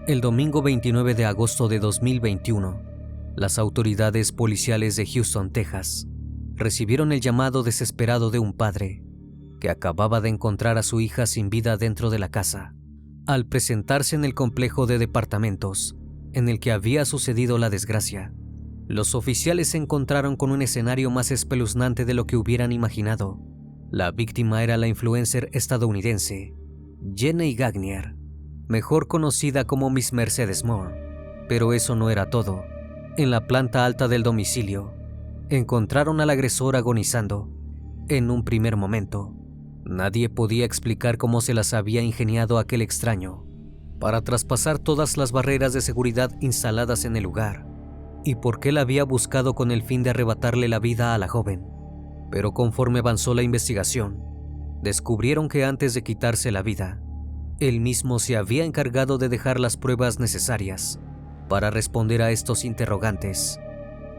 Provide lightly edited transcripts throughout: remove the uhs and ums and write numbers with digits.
El domingo 29 de agosto de 2021, las autoridades policiales de Houston, Texas, recibieron el llamado desesperado de un padre que acababa de encontrar a su hija sin vida dentro de la casa. Al presentarse en el complejo de departamentos en el que había sucedido la desgracia, los oficiales se encontraron con un escenario más espeluznante de lo que hubieran imaginado. La víctima era la influencer estadounidense Jenny Gagnier, mejor conocida como Miss Mercedes Moore. Pero eso no era todo. En la planta alta del domicilio, encontraron al agresor agonizando. En un primer momento, nadie podía explicar cómo se las había ingeniado aquel extraño para traspasar todas las barreras de seguridad instaladas en el lugar, y por qué la había buscado con el fin de arrebatarle la vida a la joven. Pero conforme avanzó la investigación, descubrieron que antes de quitarse la vida, él mismo se había encargado de dejar las pruebas necesarias para responder a estos interrogantes.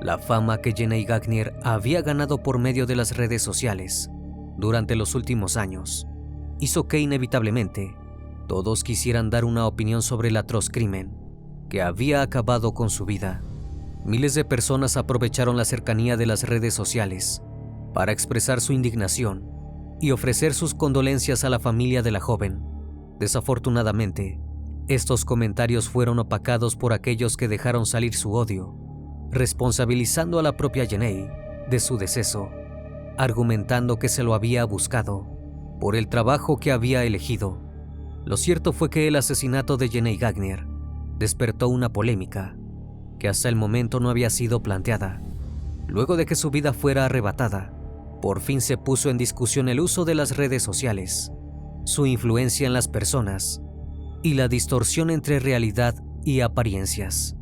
La fama que Jenny Gagnier había ganado por medio de las redes sociales durante los últimos años hizo que inevitablemente todos quisieran dar una opinión sobre el atroz crimen que había acabado con su vida. Miles de personas aprovecharon la cercanía de las redes sociales para expresar su indignación y ofrecer sus condolencias a la familia de la joven. Desafortunadamente, estos comentarios fueron opacados por aquellos que dejaron salir su odio, responsabilizando a la propia Jenny de su deceso, argumentando que se lo había buscado por el trabajo que había elegido. Lo cierto fue que el asesinato de Jenny Gagnier despertó una polémica que hasta el momento no había sido planteada. Luego de que su vida fuera arrebatada, por fin se puso en discusión el uso de las redes sociales, su influencia en las personas y la distorsión entre realidad y apariencias.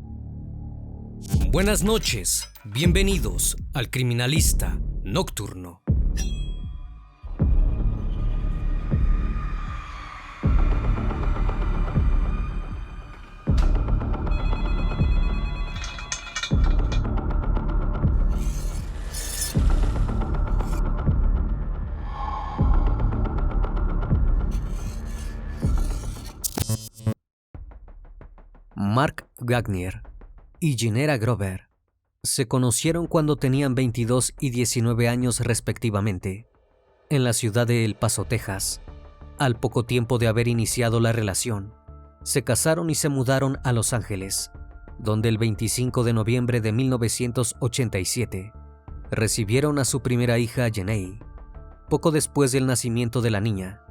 Buenas noches, bienvenidos al Criminalista Nocturno. Mark Gagnier y Gennara Grover se conocieron cuando tenían 22 y 19 años respectivamente, en la ciudad de El Paso, Texas. Al poco tiempo de haber iniciado la relación, se casaron y se mudaron a Los Ángeles, donde el 25 de noviembre de 1987 recibieron a su primera hija, Jenny. Poco después del nacimiento de la niña,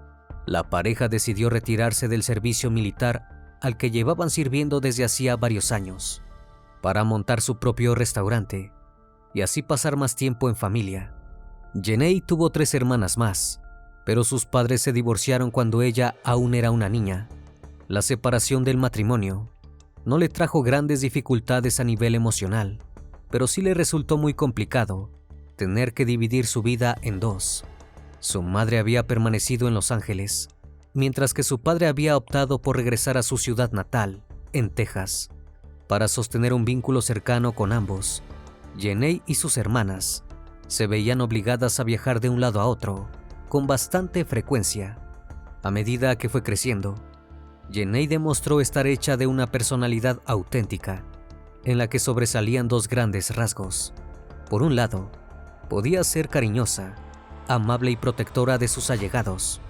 la pareja decidió retirarse del servicio militar al que llevaban sirviendo desde hacía varios años, para montar su propio restaurante y así pasar más tiempo en familia. Jenny tuvo 3 hermanas más, pero sus padres se divorciaron cuando ella aún era una niña. La separación del matrimonio no le trajo grandes dificultades a nivel emocional, pero sí le resultó muy complicado tener que dividir su vida en dos. Su madre había permanecido en Los Ángeles, mientras que su padre había optado por regresar a su ciudad natal, en Texas, para sostener un vínculo cercano con ambos. Jenny y sus hermanas se veían obligadas a viajar de un lado a otro con bastante frecuencia. A medida que fue creciendo, Jenny demostró estar hecha de una personalidad auténtica, en la que sobresalían 2 grandes rasgos. Por un lado, podía ser cariñosa, amable y protectora de sus allegados,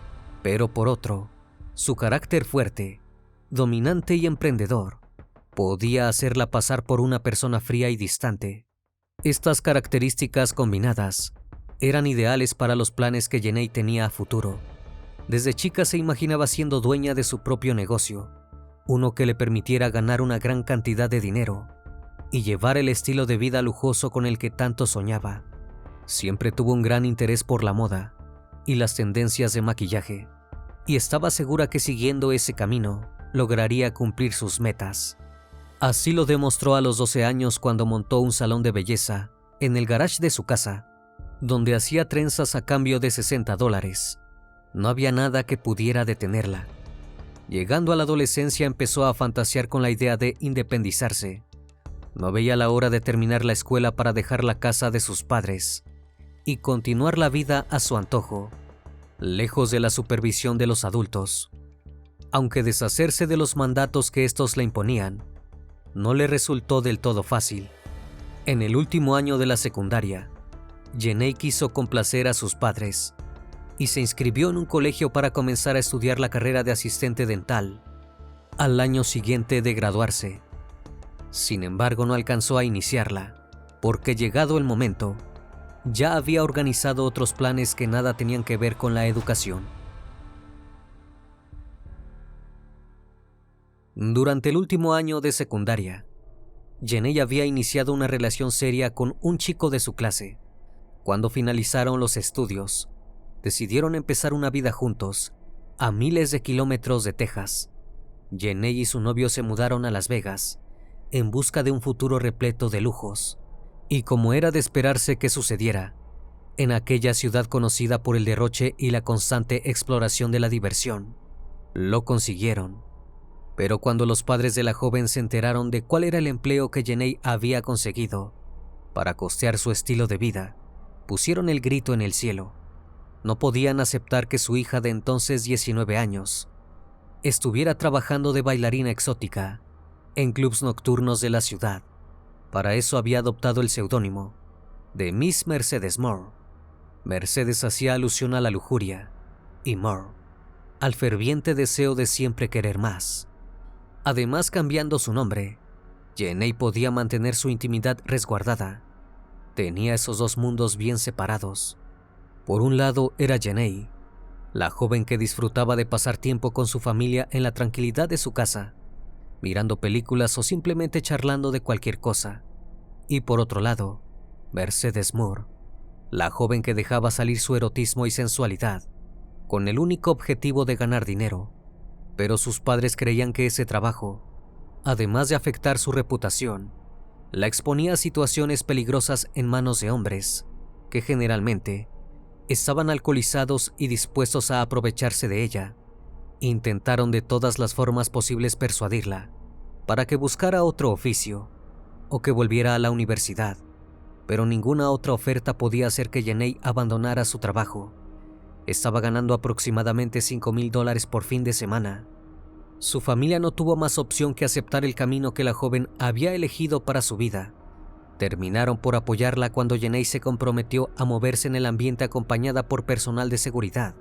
pero por otro, su carácter fuerte, dominante y emprendedor podía hacerla pasar por una persona fría y distante. Estas características combinadas eran ideales para los planes que Jenny tenía a futuro. Desde chica se imaginaba siendo dueña de su propio negocio, uno que le permitiera ganar una gran cantidad de dinero y llevar el estilo de vida lujoso con el que tanto soñaba. Siempre tuvo un gran interés por la moda y las tendencias de maquillaje, y estaba segura que siguiendo ese camino lograría cumplir sus metas. Así lo demostró a los 12 años cuando montó un salón de belleza en el garage de su casa, donde hacía trenzas a cambio de $60. No había nada que pudiera detenerla. Llegando a la adolescencia empezó a fantasear con la idea de independizarse. No veía la hora de terminar la escuela para dejar la casa de sus padres y continuar la vida a su antojo, lejos de la supervisión de los adultos. Aunque deshacerse de los mandatos que estos le imponían no le resultó del todo fácil. En el último año de la secundaria, Jenée quiso complacer a sus padres y se inscribió en un colegio para comenzar a estudiar la carrera de asistente dental al año siguiente de graduarse. Sin embargo, no alcanzó a iniciarla, porque llegado el momento, ya había organizado otros planes que nada tenían que ver con la educación. Durante el último año de secundaria, Jenée había iniciado una relación seria con un chico de su clase. Cuando finalizaron los estudios, decidieron empezar una vida juntos, a miles de kilómetros de Texas. Jenée y su novio se mudaron a Las Vegas en busca de un futuro repleto de lujos, y como era de esperarse que sucediera, en aquella ciudad conocida por el derroche y la constante exploración de la diversión, lo consiguieron. Pero cuando los padres de la joven se enteraron de cuál era el empleo que Jenée había conseguido para costear su estilo de vida, pusieron el grito en el cielo. No podían aceptar que su hija de entonces 19 años estuviera trabajando de bailarina exótica en clubs nocturnos de la ciudad. Para eso había adoptado el seudónimo de Miss Mercedes Moore. Mercedes hacía alusión a la lujuria y Moore al ferviente deseo de siempre querer más. Además, cambiando su nombre, Jenée podía mantener su intimidad resguardada. Tenía esos dos mundos bien separados. Por un lado era Jenée, la joven que disfrutaba de pasar tiempo con su familia en la tranquilidad de su casa, mirando películas o simplemente charlando de cualquier cosa. Y por otro lado, Mercedes Moore, la joven que dejaba salir su erotismo y sensualidad, con el único objetivo de ganar dinero. Pero sus padres creían que ese trabajo, además de afectar su reputación, la exponía a situaciones peligrosas en manos de hombres que generalmente estaban alcoholizados y dispuestos a aprovecharse de ella. Intentaron de todas las formas posibles persuadirla para que buscara otro oficio o que volviera a la universidad, pero ninguna otra oferta podía hacer que Jenée abandonara su trabajo. Estaba ganando aproximadamente $5,000 por fin de semana. Su familia no tuvo más opción que aceptar el camino que la joven había elegido para su vida. Terminaron por apoyarla cuando Jenée se comprometió a moverse en el ambiente acompañada por personal de seguridad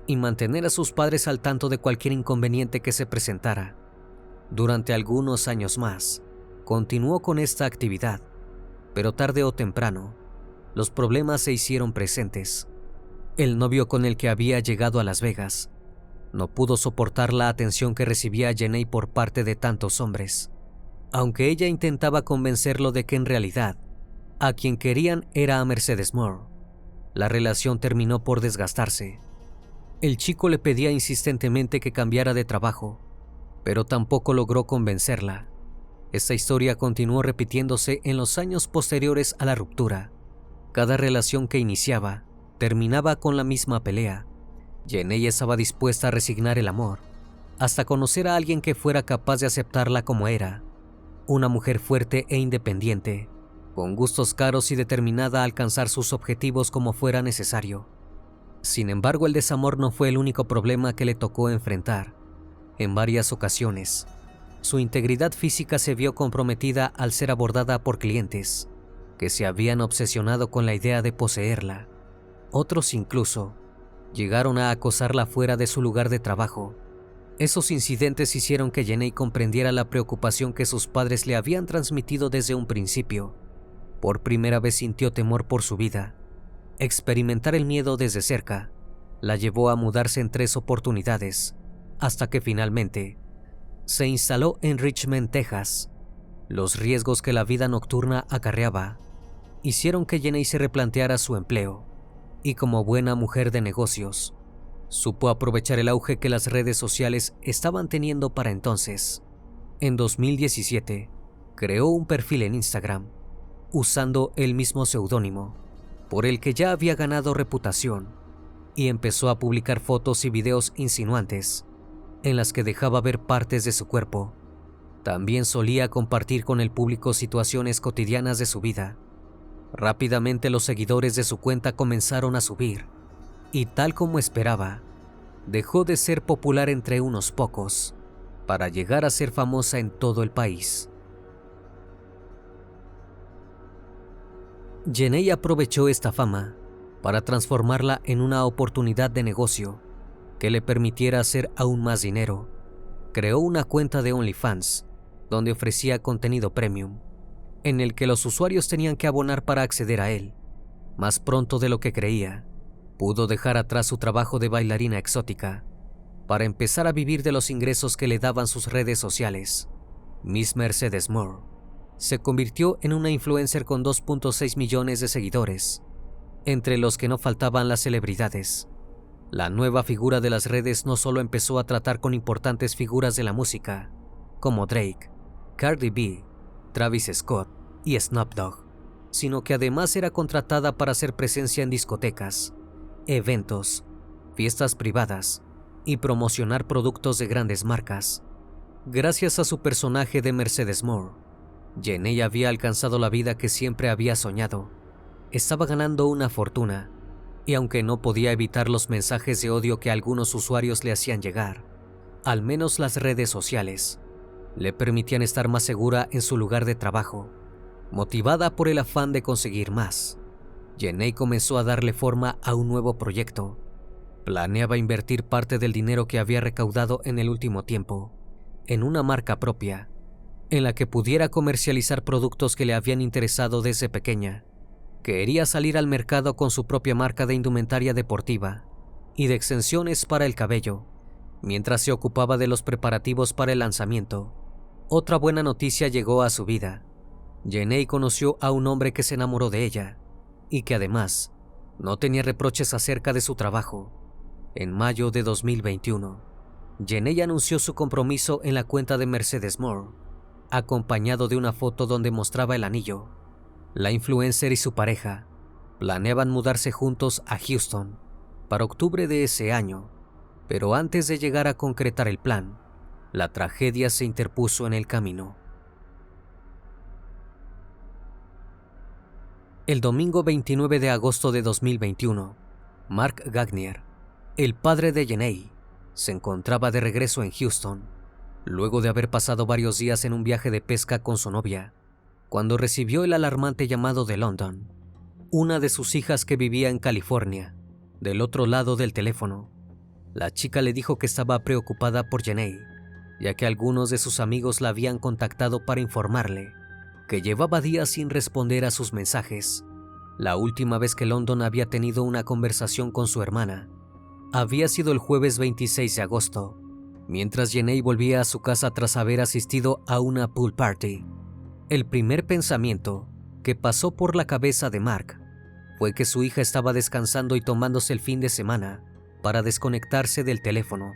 y mantener a sus padres al tanto de cualquier inconveniente que se presentara. Durante algunos años más, continuó con esta actividad, pero tarde o temprano, los problemas se hicieron presentes. El novio con el que había llegado a Las Vegas no pudo soportar la atención que recibía Jenée por parte de tantos hombres. Aunque ella intentaba convencerlo de que en realidad a quien querían era a Mercedes Moore, la relación terminó por desgastarse. El chico le pedía insistentemente que cambiara de trabajo, pero tampoco logró convencerla. Esta historia continuó repitiéndose en los años posteriores a la ruptura. Cada relación que iniciaba terminaba con la misma pelea. Jenée estaba dispuesta a resignar el amor, hasta conocer a alguien que fuera capaz de aceptarla como era, una mujer fuerte e independiente, con gustos caros y determinada a alcanzar sus objetivos como fuera necesario. Sin embargo, el desamor no fue el único problema que le tocó enfrentar. En varias ocasiones, su integridad física se vio comprometida al ser abordada por clientes que se habían obsesionado con la idea de poseerla. Otros incluso llegaron a acosarla fuera de su lugar de trabajo. Esos incidentes hicieron que Jenée comprendiera la preocupación que sus padres le habían transmitido desde un principio. Por primera vez sintió temor por su vida. Experimentar el miedo desde cerca la llevó a mudarse en 3 oportunidades, hasta que finalmente se instaló en Richmond, Texas. Los riesgos que la vida nocturna acarreaba hicieron que Jenée se replanteara su empleo, y como buena mujer de negocios, supo aprovechar el auge que las redes sociales estaban teniendo para entonces. En 2017, creó un perfil en Instagram, usando el mismo seudónimo, por el que ya había ganado reputación, y empezó a publicar fotos y videos insinuantes, en las que dejaba ver partes de su cuerpo. También solía compartir con el público situaciones cotidianas de su vida. Rápidamente los seguidores de su cuenta comenzaron a subir, y tal como esperaba, dejó de ser popular entre unos pocos para llegar a ser famosa en todo el país. Jenée aprovechó esta fama para transformarla en una oportunidad de negocio que le permitiera hacer aún más dinero. Creó una cuenta de OnlyFans donde ofrecía contenido premium, en el que los usuarios tenían que abonar para acceder a él. Más pronto de lo que creía, pudo dejar atrás su trabajo de bailarina exótica para empezar a vivir de los ingresos que le daban sus redes sociales. Miss Mercedes Moore se convirtió en una influencer con 2.6 millones de seguidores, entre los que no faltaban las celebridades. La nueva figura de las redes no solo empezó a tratar con importantes figuras de la música, como Drake, Cardi B, Travis Scott y Snoop Dogg, sino que además era contratada para hacer presencia en discotecas, eventos, fiestas privadas y promocionar productos de grandes marcas. Gracias a su personaje de Mercedes Moore, Jenée había alcanzado la vida que siempre había soñado. Estaba ganando una fortuna, y aunque no podía evitar los mensajes de odio que algunos usuarios le hacían llegar, al menos las redes sociales le permitían estar más segura en su lugar de trabajo. Motivada por el afán de conseguir más, Jenée comenzó a darle forma a un nuevo proyecto. Planeaba invertir parte del dinero que había recaudado en el último tiempo en una marca propia, en la que pudiera comercializar productos que le habían interesado desde pequeña. Quería salir al mercado con su propia marca de indumentaria deportiva y de extensiones para el cabello. Mientras se ocupaba de los preparativos para el lanzamiento, otra buena noticia llegó a su vida. Jenée conoció a un hombre que se enamoró de ella y que además no tenía reproches acerca de su trabajo. En mayo de 2021, Jenée anunció su compromiso en la cuenta de Mercedes Moore, acompañado de una foto donde mostraba el anillo. La influencer y su pareja planeaban mudarse juntos a Houston para octubre de ese año, pero antes de llegar a concretar el plan, la tragedia se interpuso en el camino. El domingo 29 de agosto de 2021, Mark Gagnier, el padre de Jenée, se encontraba de regreso en Houston, luego de haber pasado varios días en un viaje de pesca con su novia, cuando recibió el alarmante llamado de London. Una de sus hijas, que vivía en California, del otro lado del teléfono. La chica le dijo que estaba preocupada por Jenée, ya que algunos de sus amigos la habían contactado para informarle que llevaba días sin responder a sus mensajes. La última vez que London había tenido una conversación con su hermana había sido el jueves 26 de agosto, mientras Jenée volvía a su casa tras haber asistido a una pool party. El primer pensamiento que pasó por la cabeza de Mark fue que su hija estaba descansando y tomándose el fin de semana para desconectarse del teléfono.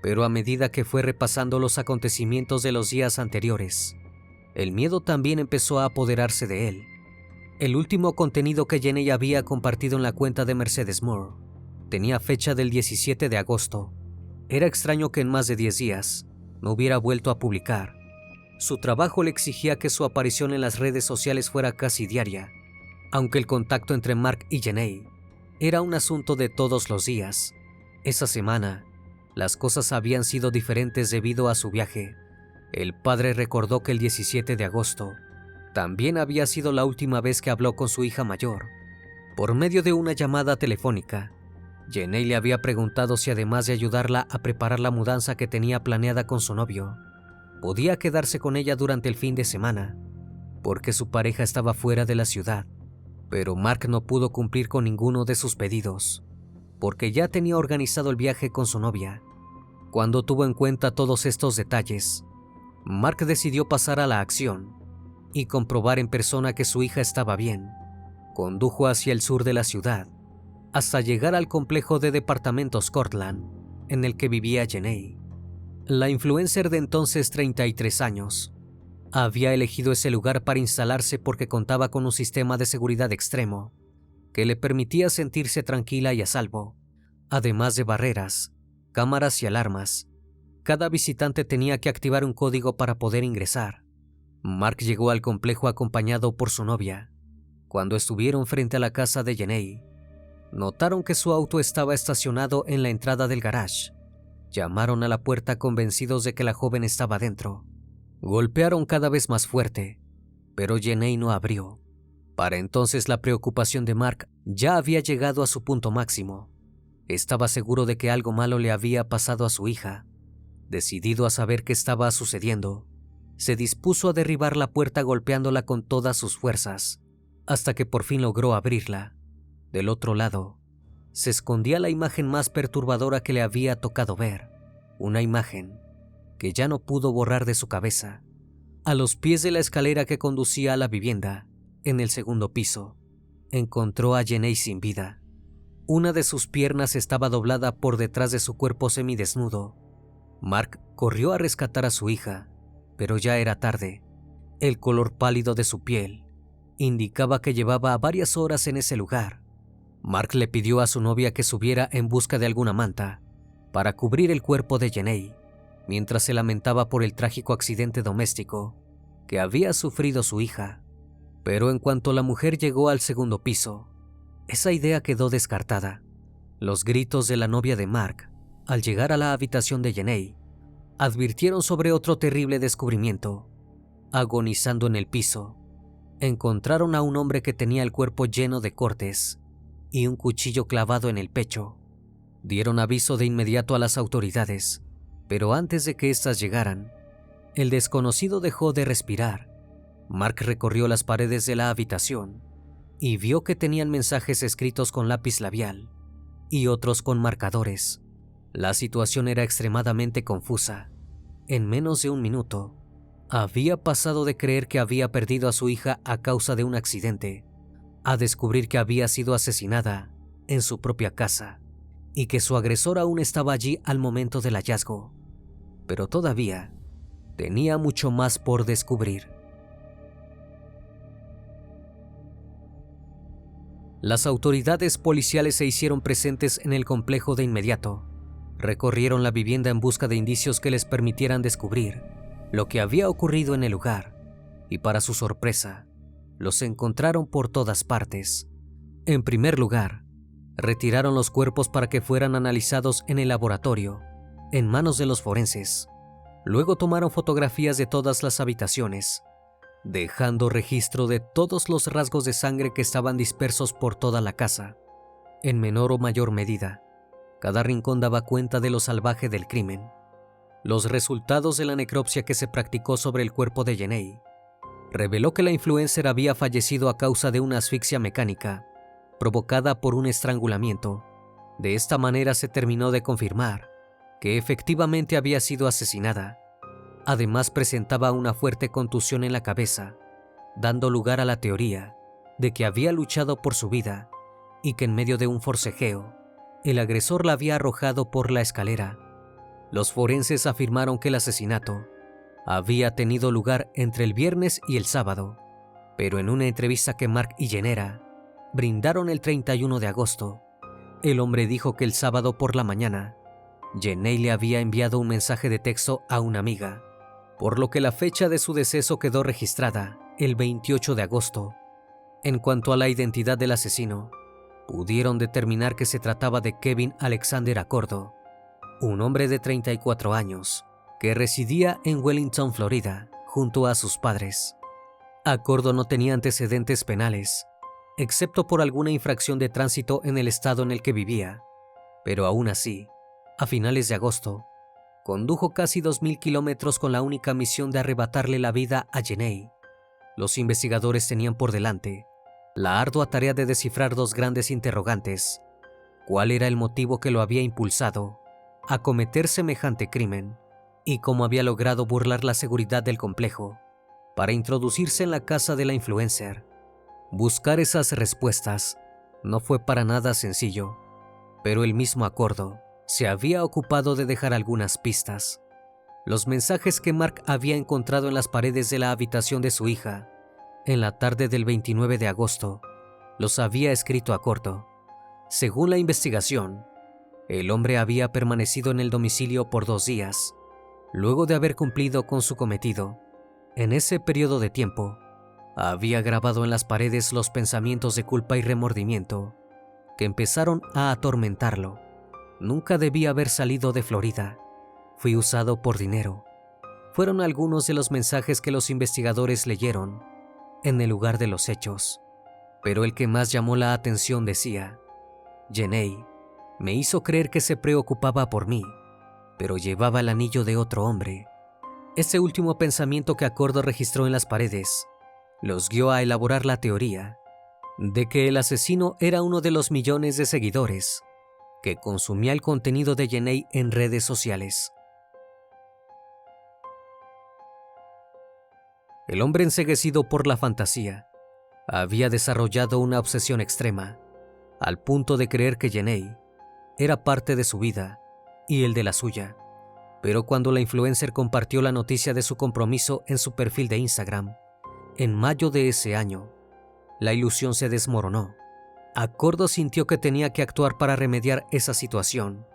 Pero a medida que fue repasando los acontecimientos de los días anteriores, el miedo también empezó a apoderarse de él. El último contenido que Jenée había compartido en la cuenta de Mercedes Moore tenía fecha del 17 de agosto. Era extraño que en más de 10 días no hubiera vuelto a publicar. Su trabajo le exigía que su aparición en las redes sociales fuera casi diaria, aunque el contacto entre Mark y Jenée era un asunto de todos los días. Esa semana, las cosas habían sido diferentes debido a su viaje. El padre recordó que el 17 de agosto también había sido la última vez que habló con su hija mayor. Por medio de una llamada telefónica, Jenée le había preguntado si, además de ayudarla a preparar la mudanza que tenía planeada con su novio, podía quedarse con ella durante el fin de semana, porque su pareja estaba fuera de la ciudad. Pero Mark no pudo cumplir con ninguno de sus pedidos, porque ya tenía organizado el viaje con su novia. Cuando tuvo en cuenta todos estos detalles, Mark decidió pasar a la acción y comprobar en persona que su hija estaba bien. Condujo hacia el sur de la ciudad, hasta llegar al complejo de departamentos Cortland, en el que vivía Jenée. La influencer de entonces 33 años había elegido ese lugar para instalarse porque contaba con un sistema de seguridad extremo que le permitía sentirse tranquila y a salvo. Además de barreras, cámaras y alarmas, cada visitante tenía que activar un código para poder ingresar. Mark llegó al complejo acompañado por su novia. Cuando estuvieron frente a la casa de Jenée, Notaron que su auto estaba estacionado en la entrada del garage. Llamaron a la puerta convencidos de que la joven estaba dentro. Golpearon cada vez más fuerte, pero Jenny no abrió. Para entonces la preocupación de Mark ya había llegado a su punto máximo. Estaba seguro de que algo malo le había pasado a su hija. Decidido a saber qué estaba sucediendo, se dispuso a derribar la puerta golpeándola con todas sus fuerzas, hasta que por fin logró abrirla. Del otro lado, se escondía la imagen más perturbadora que le había tocado ver, una imagen que ya no pudo borrar de su cabeza. A los pies de la escalera que conducía a la vivienda, en el segundo piso, encontró a Jenny sin vida. Una de sus piernas estaba doblada por detrás de su cuerpo semidesnudo. Mark corrió a rescatar a su hija, pero ya era tarde. El color pálido de su piel indicaba que llevaba varias horas en ese lugar. Mark le pidió a su novia que subiera en busca de alguna manta para cubrir el cuerpo de Jenny, mientras se lamentaba por el trágico accidente doméstico que había sufrido su hija. Pero en cuanto la mujer llegó al segundo piso, esa idea quedó descartada. Los gritos de la novia de Mark, al llegar a la habitación de Jenny, advirtieron sobre otro terrible descubrimiento. Agonizando en el piso, encontraron a un hombre que tenía el cuerpo lleno de cortes y un cuchillo clavado en el pecho. Dieron aviso de inmediato a las autoridades, pero antes de que éstas llegaran, el desconocido dejó de respirar. Mark recorrió las paredes de la habitación y vio que tenían mensajes escritos con lápiz labial y otros con marcadores. La situación era extremadamente confusa. En menos de un minuto, había pasado de creer que había perdido a su hija a causa de un accidente, a descubrir que había sido asesinada en su propia casa y que su agresor aún estaba allí al momento del hallazgo. Pero todavía tenía mucho más por descubrir. Las autoridades policiales se hicieron presentes en el complejo de inmediato. Recorrieron la vivienda en busca de indicios que les permitieran descubrir lo que había ocurrido en el lugar, y para su sorpresa, los encontraron por todas partes. En primer lugar, retiraron los cuerpos para que fueran analizados en el laboratorio, en manos de los forenses. Luego tomaron fotografías de todas las habitaciones, dejando registro de todos los rasgos de sangre que estaban dispersos por toda la casa. En menor o mayor medida, cada rincón daba cuenta de lo salvaje del crimen. Los resultados de la necropsia que se practicó sobre el cuerpo de Jenny reveló que la influencer había fallecido a causa de una asfixia mecánica provocada por un estrangulamiento. De esta manera se terminó de confirmar que efectivamente había sido asesinada. Además, presentaba una fuerte contusión en la cabeza, dando lugar a la teoría de que había luchado por su vida y que en medio de un forcejeo, el agresor la había arrojado por la escalera. Los forenses afirmaron que el asesinato había tenido lugar entre el viernes y el sábado, pero en una entrevista que Mark y Jenny brindaron el 31 de agosto, el hombre dijo que el sábado por la mañana, Jenny le había enviado un mensaje de texto a una amiga, por lo que la fecha de su deceso quedó registrada el 28 de agosto. En cuanto a la identidad del asesino, pudieron determinar que se trataba de Kevin Alexander Accordo, un hombre de 34 años que residía en Wellington, Florida, junto a sus padres. Accordo no tenía antecedentes penales, excepto por alguna infracción de tránsito en el estado en el que vivía, pero aún así, a finales de agosto, condujo casi 2.000 kilómetros con la única misión de arrebatarle la vida a Jenny. Los investigadores tenían por delante la ardua tarea de descifrar dos grandes interrogantes: ¿cuál era el motivo que lo había impulsado a cometer semejante crimen? ¿Y cómo había logrado burlar la seguridad del complejo para introducirse en la casa de la influencer? Buscar esas respuestas no fue para nada sencillo, pero el mismo Accordo se había ocupado de dejar algunas pistas. Los mensajes que Mark había encontrado en las paredes de la habitación de su hija en la tarde del 29 de agosto los había escrito Accordo. Según la investigación, el hombre había permanecido en el domicilio por 2 días, luego de haber cumplido con su cometido. En ese periodo de tiempo, había grabado en las paredes los pensamientos de culpa y remordimiento que empezaron a atormentarlo. Nunca debí haber salido de Florida. Fui usado por dinero. Fueron algunos de los mensajes que los investigadores leyeron en el lugar de los hechos. Pero el que más llamó la atención decía: Jenny me hizo creer que se preocupaba por mí, pero llevaba el anillo de otro hombre. Ese último pensamiento que Accordo registró en las paredes los guió a elaborar la teoría de que el asesino era uno de los millones de seguidores que consumía el contenido de Jenny en redes sociales. El hombre, enceguecido por la fantasía, había desarrollado una obsesión extrema, al punto de creer que Jenny era parte de su vida y el de la suya. Pero cuando la influencer compartió la noticia de su compromiso en su perfil de Instagram, en mayo de ese año, la ilusión se desmoronó. Accordo sintió que tenía que actuar para remediar esa situación,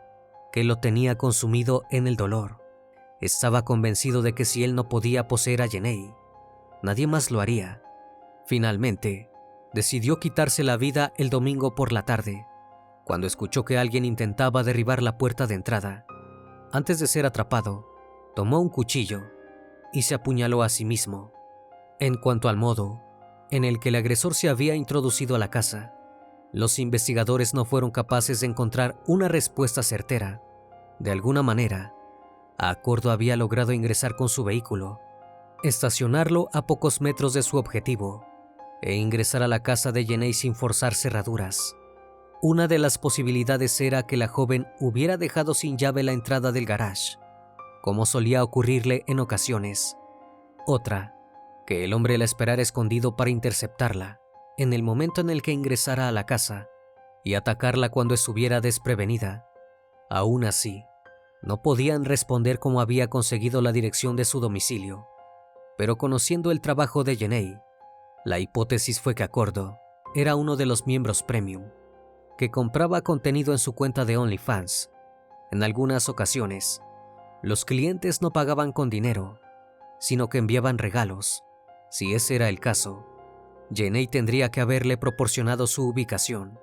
que lo tenía consumido en el dolor. Estaba convencido de que si él no podía poseer a Jenny, nadie más lo haría. Finalmente, decidió quitarse la vida el domingo por la tarde, cuando escuchó que alguien intentaba derribar la puerta de entrada. Antes de ser atrapado, tomó un cuchillo y se apuñaló a sí mismo. En cuanto al modo en el que el agresor se había introducido a la casa, los investigadores no fueron capaces de encontrar una respuesta certera. De alguna manera, Accordo había logrado ingresar con su vehículo, estacionarlo a pocos metros de su objetivo e ingresar a la casa de Jenny sin forzar cerraduras. Una de las posibilidades era que la joven hubiera dejado sin llave la entrada del garage, como solía ocurrirle en ocasiones. Otra, que el hombre la esperara escondido para interceptarla en el momento en el que ingresara a la casa y atacarla cuando estuviera desprevenida. Aún así, no podían responder cómo había conseguido la dirección de su domicilio, pero conociendo el trabajo de Jenny, la hipótesis fue que Accordo era uno de los miembros premium, que compraba contenido en su cuenta de OnlyFans. En algunas ocasiones, los clientes no pagaban con dinero, sino que enviaban regalos. Si ese era el caso, Jenny tendría que haberle proporcionado su ubicación.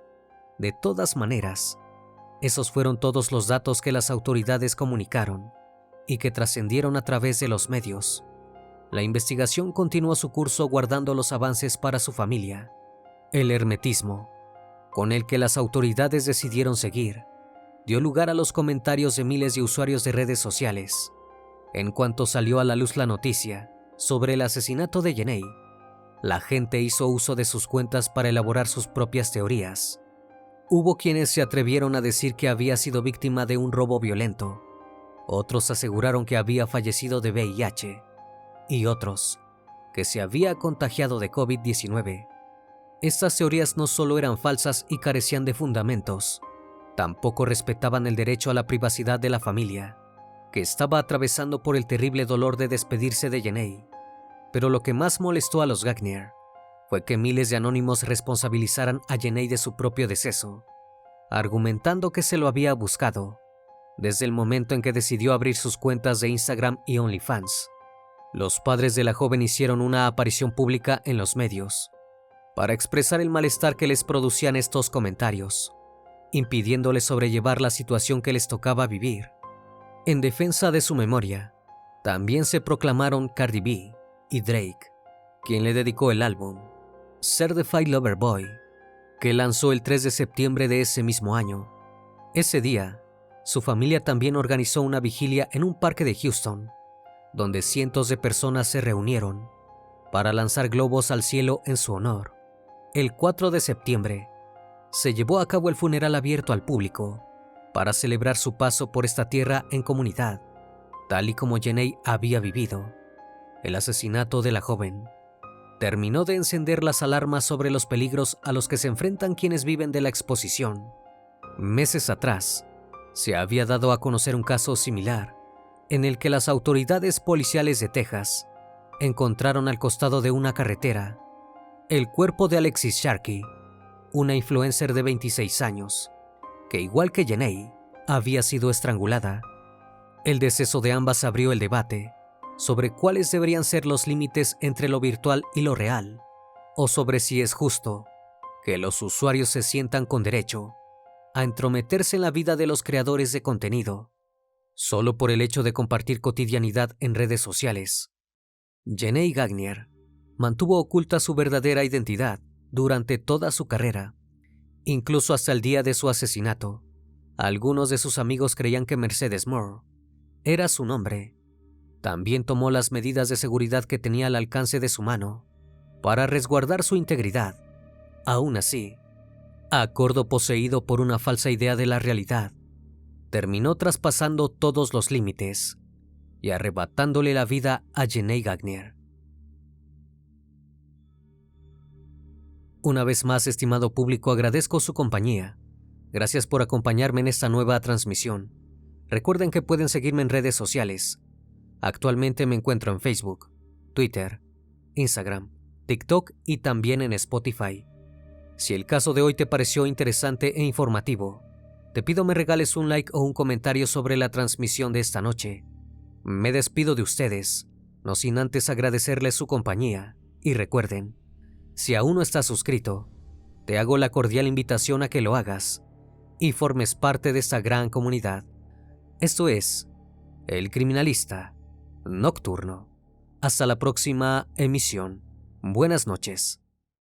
De todas maneras, esos fueron todos los datos que las autoridades comunicaron y que trascendieron a través de los medios. La investigación continuó su curso guardando los avances para su familia. El hermetismo con el que las autoridades decidieron seguir dio lugar a los comentarios de miles de usuarios de redes sociales. En cuanto salió a la luz la noticia sobre el asesinato de Jenny, la gente hizo uso de sus cuentas para elaborar sus propias teorías. Hubo quienes se atrevieron a decir que había sido víctima de un robo violento. Otros aseguraron que había fallecido de VIH. Y otros, que se había contagiado de COVID-19. Estas teorías no solo eran falsas y carecían de fundamentos, tampoco respetaban el derecho a la privacidad de la familia, que estaba atravesando por el terrible dolor de despedirse de Jenny. Pero lo que más molestó a los Gagnier fue que miles de anónimos responsabilizaran a Jenny de su propio deceso, argumentando que se lo había buscado desde el momento en que decidió abrir sus cuentas de Instagram y OnlyFans. Los padres de la joven hicieron una aparición pública en los medios para expresar el malestar que les producían estos comentarios, impidiéndoles sobrellevar la situación que les tocaba vivir. En defensa de su memoria, también se proclamaron Cardi B y Drake, quien le dedicó el álbum Certified Lover Boy, que lanzó el 3 de septiembre de ese mismo año. Ese día, su familia también organizó una vigilia en un parque de Houston, donde cientos de personas se reunieron para lanzar globos al cielo en su honor. El 4 de septiembre, se llevó a cabo el funeral abierto al público para celebrar su paso por esta tierra en comunidad, tal y como Jenny había vivido. El asesinato de la joven terminó de encender las alarmas sobre los peligros a los que se enfrentan quienes viven de la exposición. Meses atrás, se había dado a conocer un caso similar, en el que las autoridades policiales de Texas encontraron al costado de una carretera el cuerpo de Alexis Sharkey, una influencer de 26 años, que igual que Jenny, había sido estrangulada. El deceso de ambas abrió el debate sobre cuáles deberían ser los límites entre lo virtual y lo real, o sobre si es justo que los usuarios se sientan con derecho a entrometerse en la vida de los creadores de contenido, solo por el hecho de compartir cotidianidad en redes sociales. Jenée Gagnier mantuvo oculta su verdadera identidad durante toda su carrera, incluso hasta el día de su asesinato. Algunos de sus amigos creían que Mercedes Moore era su nombre. También tomó las medidas de seguridad que tenía al alcance de su mano para resguardar su integridad. Aún así, Accordo, poseído por una falsa idea de la realidad, terminó traspasando todos los límites y arrebatándole la vida a Jenée Gagnier. Una vez más, estimado público, agradezco su compañía. Gracias por acompañarme en esta nueva transmisión. Recuerden que pueden seguirme en redes sociales. Actualmente me encuentro en Facebook, Twitter, Instagram, TikTok y también en Spotify. Si el caso de hoy te pareció interesante e informativo, te pido me regales un like o un comentario sobre la transmisión de esta noche. Me despido de ustedes, no sin antes agradecerles su compañía, y recuerden, si aún no estás suscrito, te hago la cordial invitación a que lo hagas y formes parte de esta gran comunidad. Esto es El Criminalista Nocturno. Hasta la próxima emisión. Buenas noches.